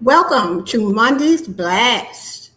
Welcome to Monday's Blast.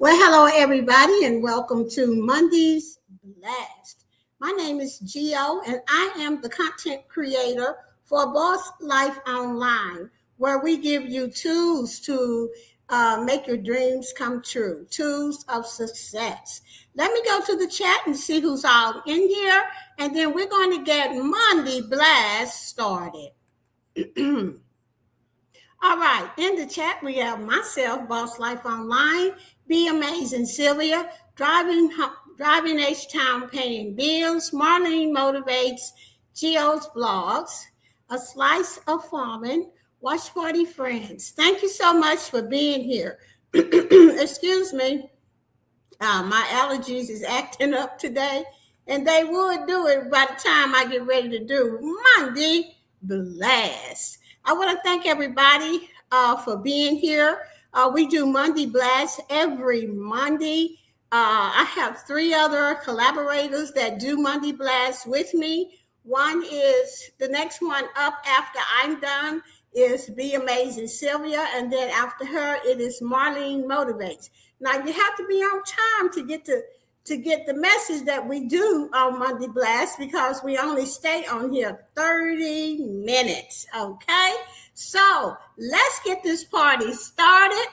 Well, hello, everybody, and welcome to Monday's Blast. My name is Gio, and I am the content creator for Boss Life Online, where we give you tools to make your dreams come true, tools of success. Let me go to the chat and see who's all in here, and then we're going to get Monday Blast started. All right, in the chat, we have myself, Boss Life Online, Be Amazing Sylvia, Driving H-Town Paying Bills, Marlene Motivates, Geo's Blogs, A Slice of Farming, Watch Party Friends. Thank you so much for being here. Excuse me, my allergies is acting up today, and they would do it by the time I get ready to do Monday Blast. I want to thank everybody for being here. We do Monday Blast every Monday. I have 3 other collaborators that do Monday Blast with me. One is the next one up after I'm done is Be Amazing Sylvia, and then after her it is Marlene Motivates. Now you have to be on time to get the message that we do on Monday Blast, because we only stay on here 30 minutes, okay? So let's get this party started.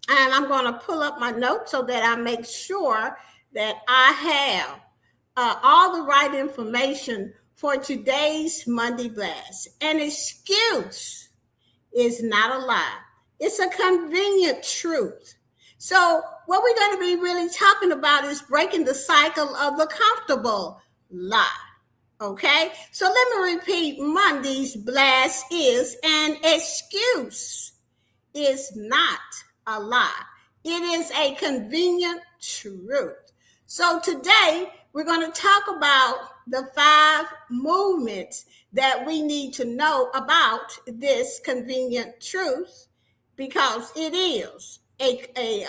And I'm going to pull up my notes so that I make sure that I have all the right information for today's Monday Blast. An excuse is not a lie. It's a convenient truth. So what we're going to be really talking about is breaking the cycle of the comfortable lie. Okay, so let me repeat Monday's blast is an excuse, is not a lie. It is a convenient truth. So today we're going to talk about the 5 movements that we need to know about this convenient truth, because it is a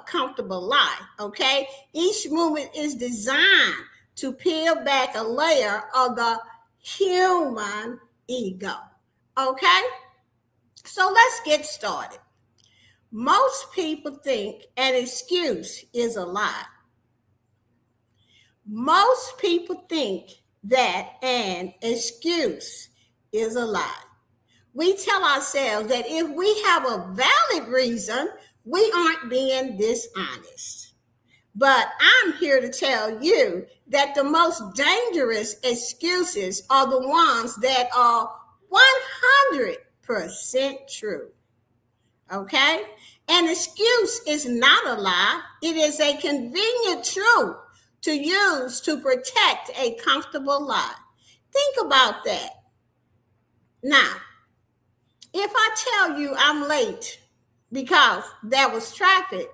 comfortable lie. Okay, each movement is designed to peel back a layer of the human ego. Okay, so let's get started. Most people think an excuse is a lie. Most people think that an excuse is a lie. We tell ourselves that if we have a valid reason, we aren't being dishonest. But I'm here to tell you that the most dangerous excuses are the ones that are 100% true. Okay? An excuse is not a lie. It is a convenient truth to use to protect a comfortable lie. Think about that. Now, if I tell you I'm late because there was traffic,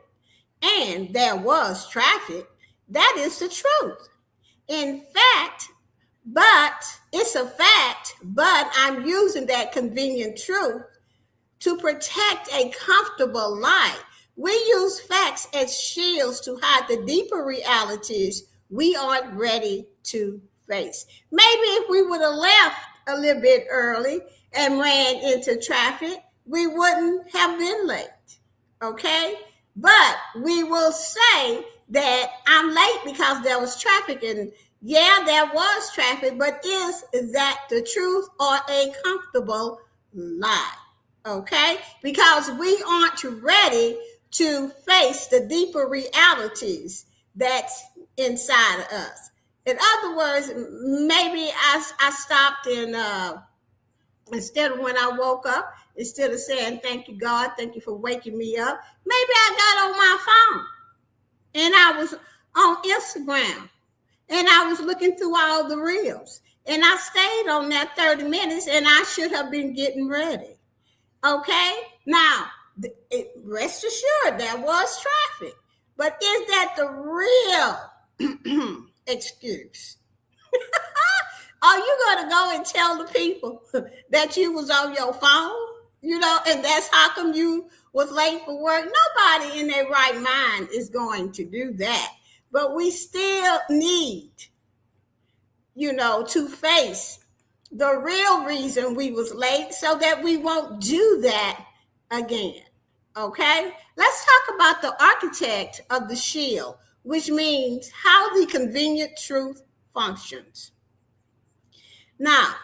and there was traffic, that is the truth. In fact, but it's a fact, but I'm using that convenient truth to protect a comfortable lie. We use facts as shields to hide the deeper realities we aren't ready to face. Maybe if we would have left a little bit early and ran into traffic, we wouldn't have been late. Okay? But we will say that I'm late because there was traffic. And yeah, there was traffic, but is that the truth or a comfortable lie? Okay? Because we aren't ready to face the deeper realities that's inside of us. In other words, maybe I stopped and instead of when I woke up, instead of saying, thank you, God, thank you for waking me up, maybe I got on my phone and I was on Instagram and I was looking through all the reels and I stayed on that 30 minutes and I should have been getting ready. Okay? Now, rest assured, there was traffic, but is that the real excuse? Are you going to go and tell the people that you was on your phone? And that's how come you was late for work? Nobody in their right mind is going to do that. But we still need, to face the real reason we was late so that we won't do that again. Okay? Let's talk about the architect of the shield, which means how the convenient truth functions. Now,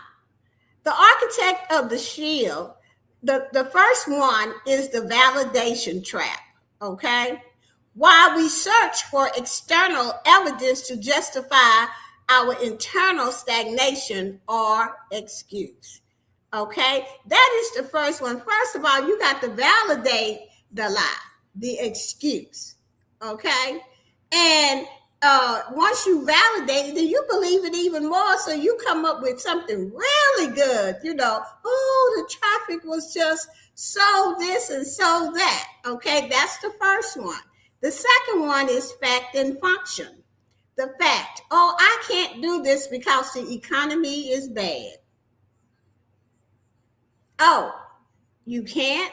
the architect of the shield, the first one is the validation trap, okay? While we search for external evidence to justify our internal stagnation or excuse, okay? That is the first one. First of all, you got to validate the lie, the excuse, okay? And once you validate it, then you believe it even more. So you come up with something really good. The traffic was just so this and so that. Okay, that's the first one. The second one is fact and function. The fact, I can't do this because the economy is bad. Oh, you can't?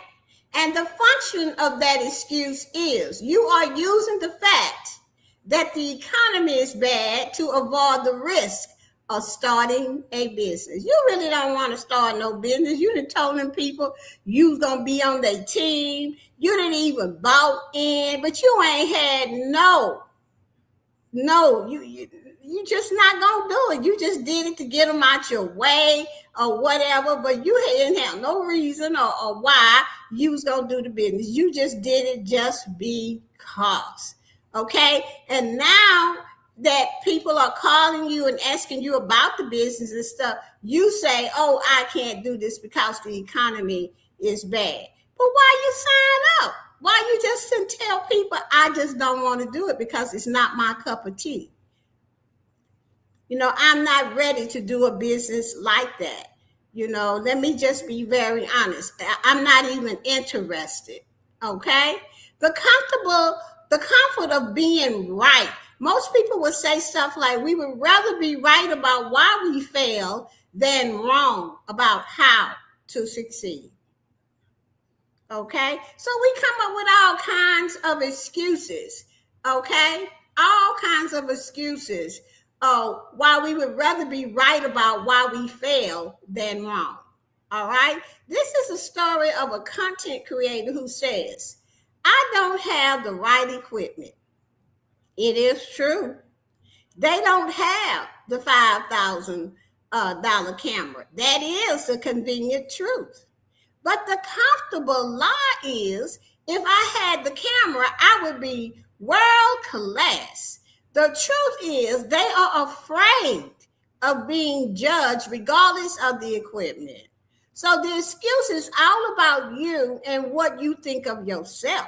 And the function of that excuse is you are using the fact that the economy is bad to avoid the risk of starting a business. You really don't want to start no business. You done told them people you was going to be on their team. You didn't even bought in, but you ain't had you just not going to do it. You just did it to get them out your way or whatever, but you didn't have no reason or why you was going to do the business. You just did it just because. Okay, and now that people are calling you and asking you about the business and stuff, you say, I can't do this because the economy is bad. But why you sign up? Why you just didn't tell people, I just don't want to do it because it's not my cup of tea? I'm not ready to do a business like that. Let me just be very honest. I'm not even interested. Okay? The comfort of being right. Most people would say stuff like, we would rather be right about why we fail than wrong about how to succeed. Okay? So we come up with all kinds of excuses. Okay? All kinds of excuses. Why we would rather be right about why we fail than wrong. All right? This is a story of a content creator who says, I don't have the right equipment. It is true. They don't have the $5,000 camera. That is the convenient truth. But the comfortable lie is, if I had the camera, I would be world class. The truth is, they are afraid of being judged regardless of the equipment. So the excuse is all about you and what you think of yourself.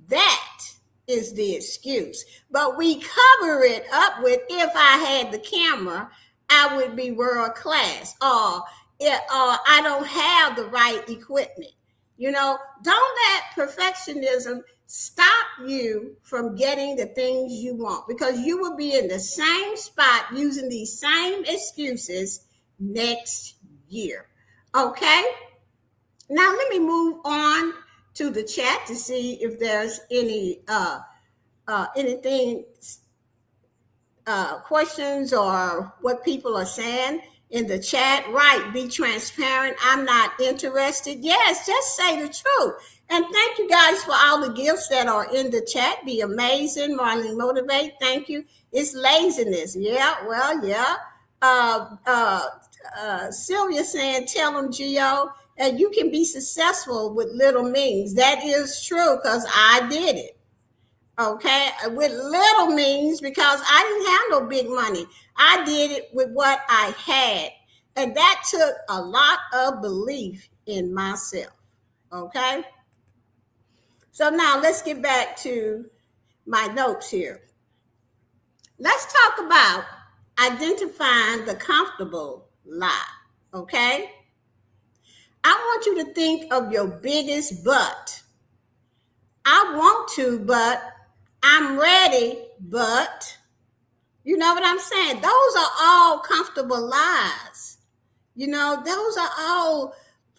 That is the excuse. But we cover it up with, if I had the camera, I would be world class. Or I don't have the right equipment. Don't let perfectionism stop you from getting the things you want, because you will be in the same spot using these same excuses next year. Okay? Now let me move on to the chat to see if there's anything, questions or what people are saying in the chat. Right, be transparent. I'm not interested. Yes, just say the truth. And thank you guys for all the gifts that are in the chat. Be amazing. Marlene Motivate, thank you. It's laziness. Yeah, well, yeah. Sylvia saying, tell them, Gio, and you can be successful with little means. That is true, because I did it. Okay, with little means, because I didn't have no big money. I did it with what I had. And that took a lot of belief in myself. Okay. So now let's get back to my notes here. Let's talk about identifying the comfortable lie. Okay. I want you to think of your biggest but. I want to, but I'm ready, but you know what I'm saying? Those are all comfortable lies. Those are all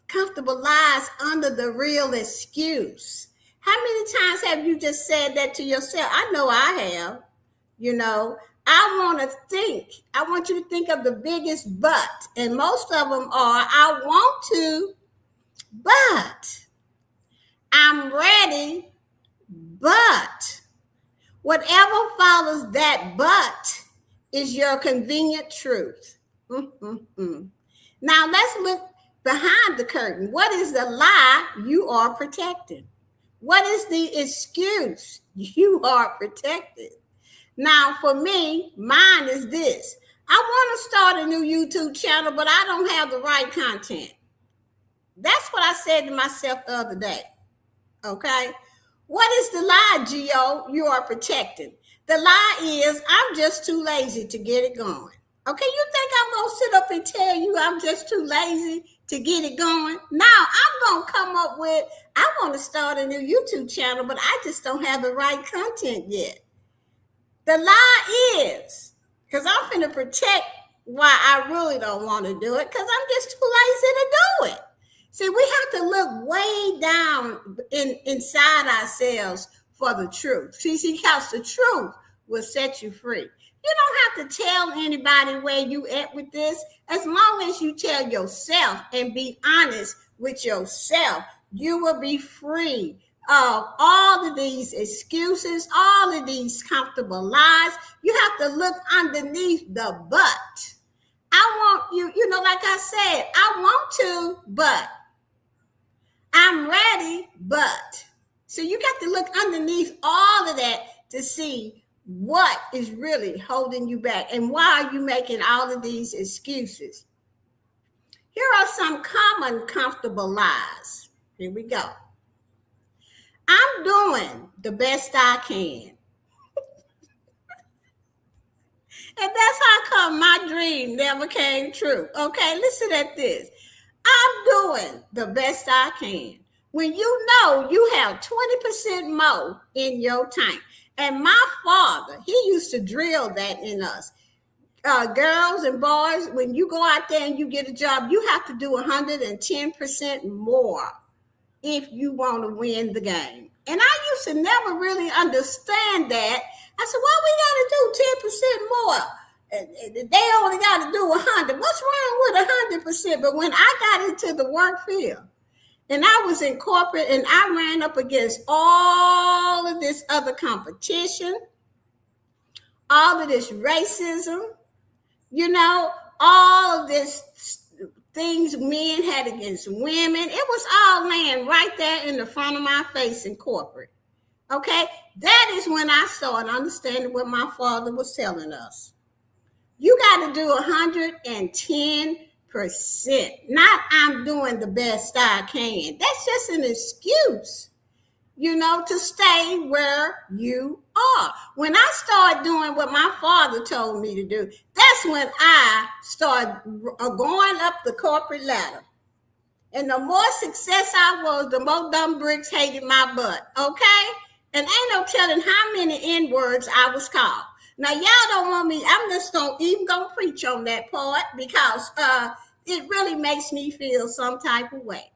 comfortable lies under the real excuse. How many times have you just said that to yourself? I know I have. I want you to think of the biggest but. And most of them are, I want to, but I'm ready, but whatever follows that but is your convenient truth. Now let's look behind the curtain. What is the lie you are protecting? What is the excuse you are protecting? Now for me, mine is this. I want to start a new YouTube channel, but I don't have the right content. That's what I said to myself the other day. Okay? What is the lie, Gio, you are protecting? The lie is, I'm just too lazy to get it going. Okay, you think I'm going to sit up and tell you I'm just too lazy to get it going? No, I'm going to come up with, I want to start a new YouTube channel, but I just don't have the right content yet. The lie is, because I'm going to protect why I really don't want to do it, because I'm just too lazy to do it. See, we have to look way down inside ourselves for the truth. See, because the truth will set you free. You don't have to tell anybody where you at with this. As long as you tell yourself and be honest with yourself, you will be free of all of these excuses, all of these comfortable lies. You have to look underneath the but. I want you, like I said, I want to, but I'm ready, but. So you got to look underneath all of that to see what is really holding you back and why are you making all of these excuses. Here are some common comfortable lies. Here we go. I'm doing the best I can. And that's how come my dream never came true. Okay, listen at this. I'm doing the best I can. When you know you have 20% more in your tank. And my father, he used to drill that in us. Girls and boys, when you go out there and you get a job, you have to do 110% more if you want to win the game. And I used to never really understand that. I said, well, we got to do 10% more. They only got to do 100. What's wrong with 100%? But when I got into the work field and I was in corporate and I ran up against all of this other competition, all of this racism, all of this things men had against women, it was all laying right there in the front of my face in corporate. Okay, that is when I started understanding what my father was telling us. You got to do 110%. Not I'm doing the best I can. That's just an excuse, to stay where you are. When I started doing what my father told me to do, that's when I started going up the corporate ladder. And the more success I was, the more dumb bricks hated my butt, okay? And ain't no telling how many N-words I was called. Now, y'all don't want me, I'm just even gonna preach on that part because it really makes me feel some type of way.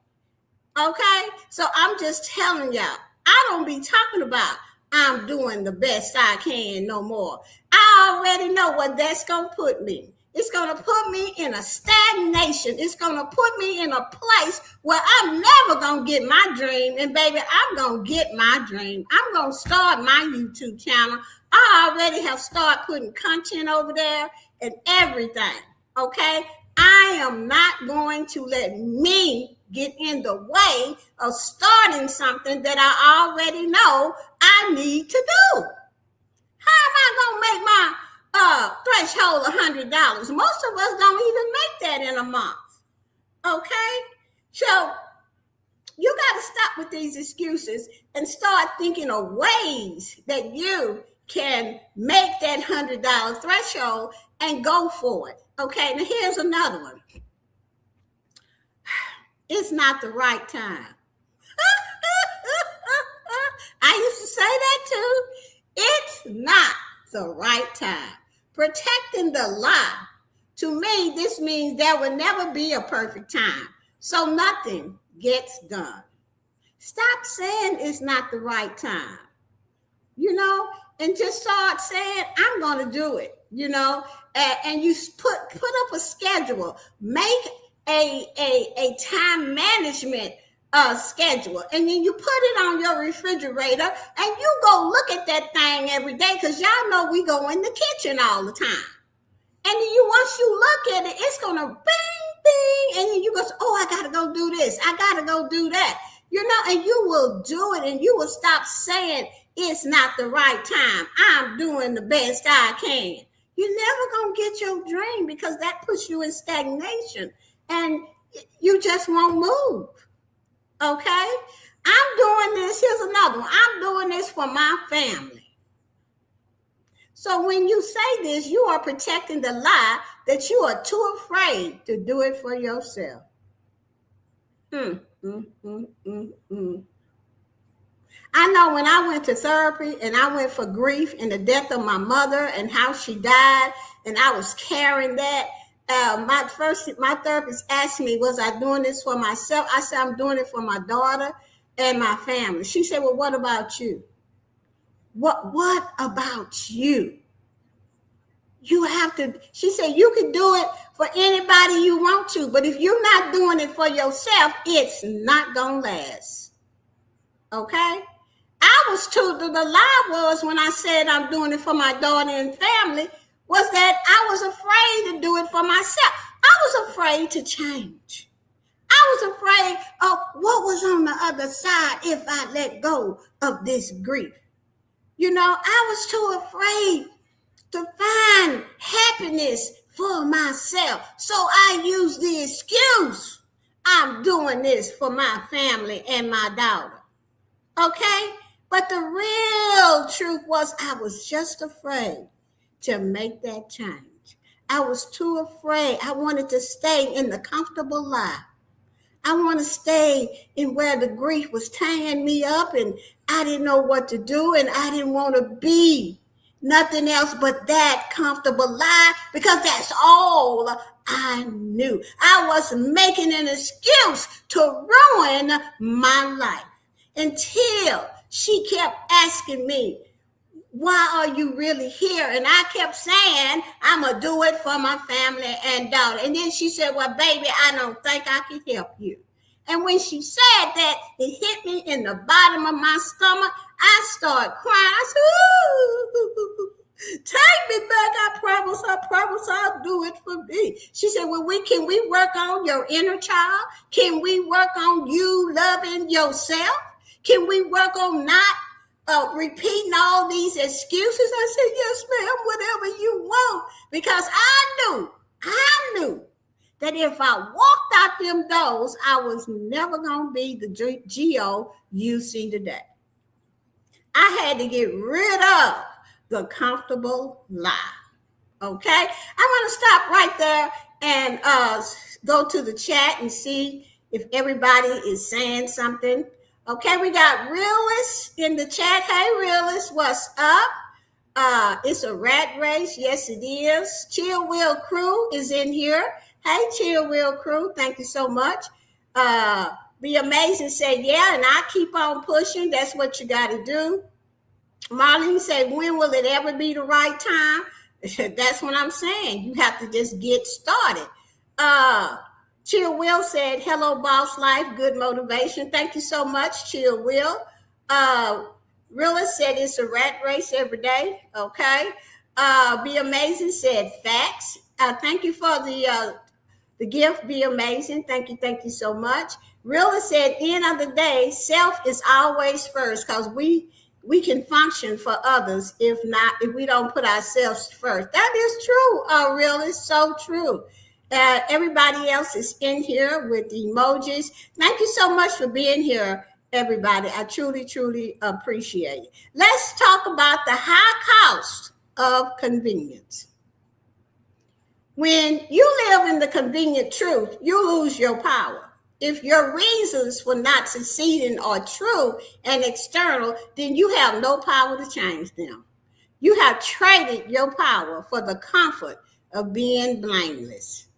Okay? So I'm just telling y'all, I don't be talking about I'm doing the best I can no more. I already know what that's gonna put me. It's gonna put me in a stagnation. It's gonna put me in a place where I'm never gonna get my dream. And baby, I'm gonna get my dream. I'm gonna start my YouTube channel. I already have started putting content over there and everything. Okay? I am not going to let me get in the way of starting something that I already know I need to do. How am I going to make my threshold $100? Most of us don't even make that in a month. Okay? So you got to stop with these excuses and start thinking of ways that you can make that $100 threshold and go for it. Okay, now here's another one. It's not the right time. I used to say that too. It's not the right time. Protecting the lie. To me, this means there will never be a perfect time. So nothing gets done. Stop saying it's not the right time. And just start saying, I'm going to do it, and you put up a schedule, make a time management schedule, and then you put it on your refrigerator and you go look at that thing every day because y'all know we go in the kitchen all the time. And then once you look at it, it's going to bing, bing, and then you go, oh, I got to go do this. I got to go do that, and you will do it and you will stop saying, it's not the right time. I'm doing the best I can. You're never going to get your dream because that puts you in stagnation and you just won't move. Okay? I'm doing this. Here's another one. I'm doing this for my family. So when you say this, you are protecting the lie that you are too afraid to do it for yourself. I know when I went to therapy and I went for grief and the death of my mother and how she died, and I was carrying that. My therapist asked me, was I doing this for myself? I said, I'm doing it for my daughter and my family. She said, well, what about you? What about you? You have to, she said, you can do it for anybody you want to, but if you're not doing it for yourself, it's not going to last. Okay? The lie was when I said I'm doing it for my daughter and family, was that I was afraid to do it for myself. I was afraid to change. I was afraid of what was on the other side if I let go of this grief. I was too afraid to find happiness for myself. So I used the excuse, I'm doing this for my family and my daughter. Okay? But the real truth was I was just afraid to make that change. I was too afraid. I wanted to stay in the comfortable life. I want to stay in where the grief was tying me up and I didn't know what to do and I didn't want to be nothing else but that comfortable life because that's all I knew. I was making an excuse to ruin my life until she kept asking me, why are you really here? And I kept saying, I'm going to do it for my family and daughter. And then she said, well, baby, I don't think I can help you. And when she said that, it hit me in the bottom of my stomach. I started crying. I said, ooh, take me back. I promise I'll do it for me. She said, well, can we work on your inner child? Can we work on you loving yourself? Can we work on not repeating all these excuses? I said, yes, ma'am, whatever you want. Because I knew that if I walked out them doors, I was never going to be the Geo you see today. I had to get rid of the comfortable life. Okay? I want to stop right there and go to the chat and see if everybody is saying something. Okay, we got Realist in the chat. Hey, Realist, what's up? It's a rat race. Yes, it is. Chill Wheel Crew is in here. Hey, Chill Wheel Crew, thank you so much. Be Amazing said, yeah, and I keep on pushing. That's what you got to do. Marlene said, when will it ever be the right time? That's what I'm saying. You have to just get started. Chill Will said, hello, Boss Life. Good motivation. Thank you so much, Chill Will. Realist said, it's a rat race every day. Okay. Be Amazing said, facts. Thank you for the gift. Be Amazing. Thank you so much. Realist said, end of the day, self is always first because we can function for others if we don't put ourselves first. That is true, Realist. So true. Everybody else is in here with emojis. Thank you so much for being here, everybody. I truly, truly appreciate it. Let's talk about the high cost of convenience. When you live in the convenient truth, you lose your power. If your reasons for not succeeding are true and external, then you have no power to change them. You have traded your power for the comfort of being blameless.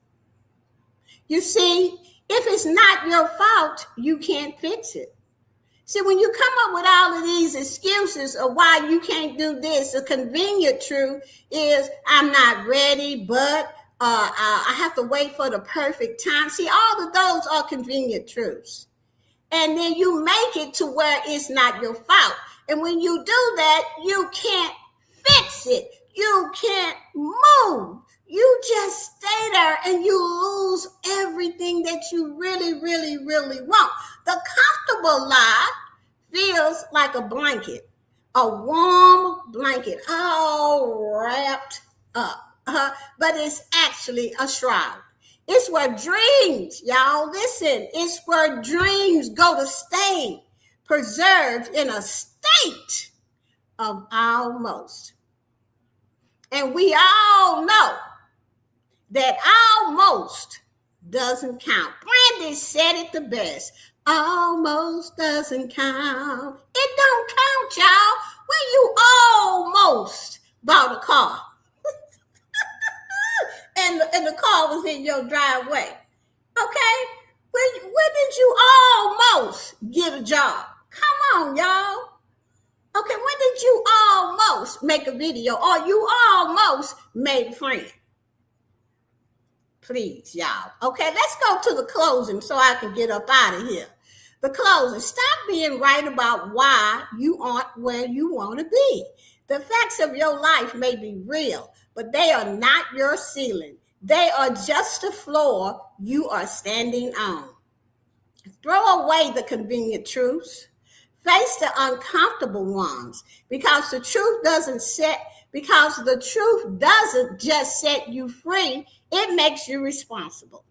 You see, if it's not your fault, you can't fix it. See, when you come up with all of these excuses of why you can't do this, the convenient truth is I'm not ready, but I have to wait for the perfect time. See, all of those are convenient truths. And then you make it to where it's not your fault. And when you do that, you can't fix it. You can't move. You just stay there and you lose everything that you really, really, really want. The comfortable life feels like a blanket, a warm blanket, all wrapped up. But it's actually a shroud. It's where dreams, y'all, listen, it's where dreams go to stay preserved in a state of almost. And we all know that almost doesn't count. Brandy said it the best. Almost doesn't count. It don't count, y'all. When you almost bought a car and the car was in your driveway. Okay? When did you almost get a job? Come on, y'all. Okay, when did you almost make a video or you almost made a friend? Please, y'all. Okay, let's go to the closing so I can get up out of here. The closing. Stop being right about why you aren't where you want to be. The facts of your life may be real, but they are not your ceiling. They are just the floor you are standing on. Throw away the convenient truths. Face the uncomfortable ones because the truth doesn't just set you free, it makes you responsible.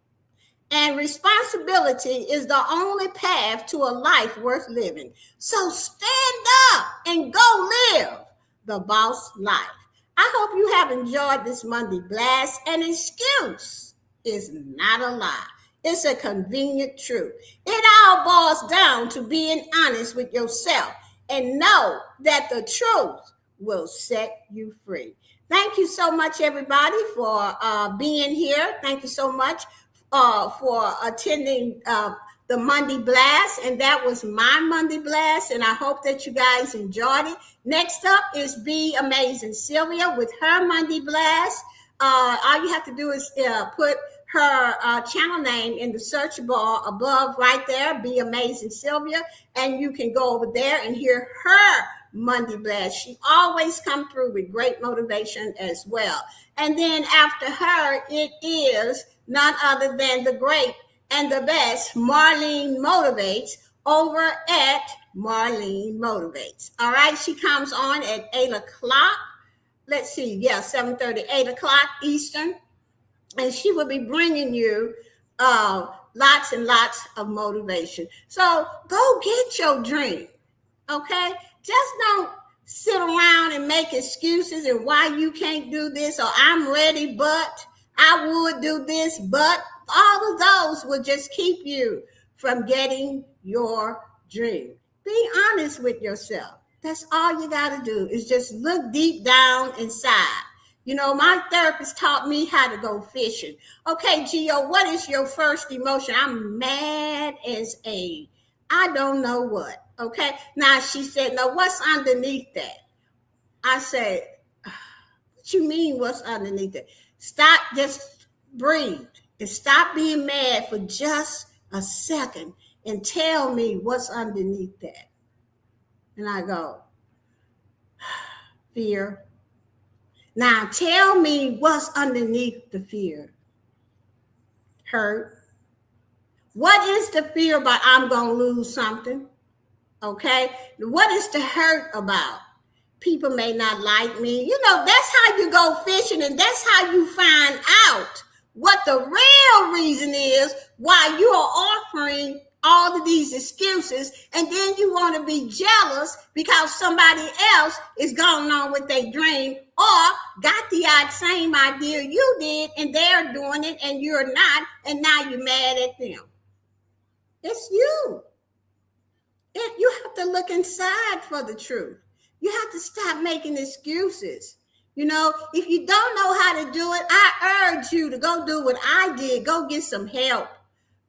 And responsibility is the only path to a life worth living. So stand up and go live the boss life. I hope you have enjoyed this Monday Blast. An excuse is not a lie. It's a convenient truth. It all boils down to being honest with yourself and know that the truth will set you free. Thank you so much, everybody, for being here. Thank you so much for attending the Monday Blast. And that was my Monday Blast. And I hope that you guys enjoyed it. Next up is Be Amazing Sylvia with her Monday Blast. All you have to do is put her channel name in the search bar above right there, Be Amazing Sylvia, and you can go over there and hear her Monday Blast. She always comes through with great motivation as well. And then after her, it is none other than the great and the best Marlene Motivates over at Marlene Motivates. All right, she comes on at 8 o'clock. Let's see, 7:30, 8 o'clock Eastern. And she will be bringing you lots and lots of motivation. So go get your dream, okay? Just don't sit around and make excuses and why you can't do this, or I'm ready, but I would do this, but all of those will just keep you from getting your dream. Be honest with yourself. That's all you got to do is just look deep down inside. You know, my therapist taught me how to go fishing. Okay, Gio, what is your first emotion? I'm mad as I don't know what. Okay. Now she said, no, what's underneath that? I said, what you mean what's underneath it? Stop, just breathe and stop being mad for just a second and tell me what's underneath that. And I go, fear. Now tell me what's underneath the fear. Hurt. What is the fear about I'm going to lose something? Okay. What is the hurt about? People may not like me. You know, that's how you go fishing, and that's how you find out what the real reason is why you are offering all of these excuses, and then you want to be jealous because somebody else is going on with their dream or got the same idea you did and they're doing it and you're not, and now you're mad at them. It's you. You have to look inside for the truth. You have to stop making excuses. You know, if you don't know how to do it, I urge you to go do what I did. Go get some help.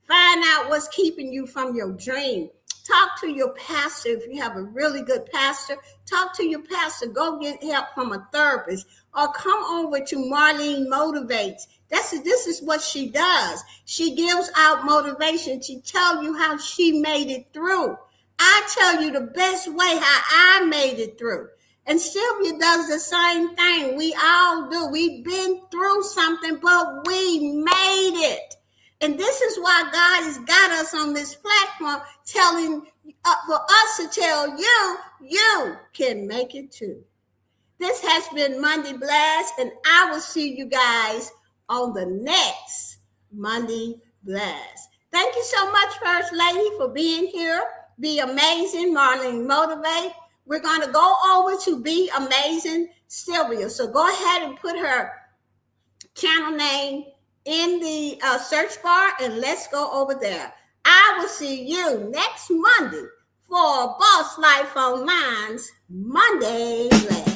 Find out what's keeping you from your dream. Talk to your pastor. If you have a really good pastor, talk to your pastor. Go get help from a therapist, or come over to Marlene Motivates. This is what she does. She gives out motivation. She tells you how she made it through. I tell you the best way how I made it through. And Sylvia does the same thing. We all do. We've been through something, but we made it. And this is why God has got us on this platform for us to tell you, you can make it too. This has been Monday Blast, and I will see you guys on the next Monday Blast. Thank you so much, First Lady, for being here. Be Amazing, Marlene Motivate. We're going to go over to Be Amazing Sylvia. So go ahead and put her channel name in the search bar, and let's go over there. I will see you next Monday for Boss Life Online's Monday Blast.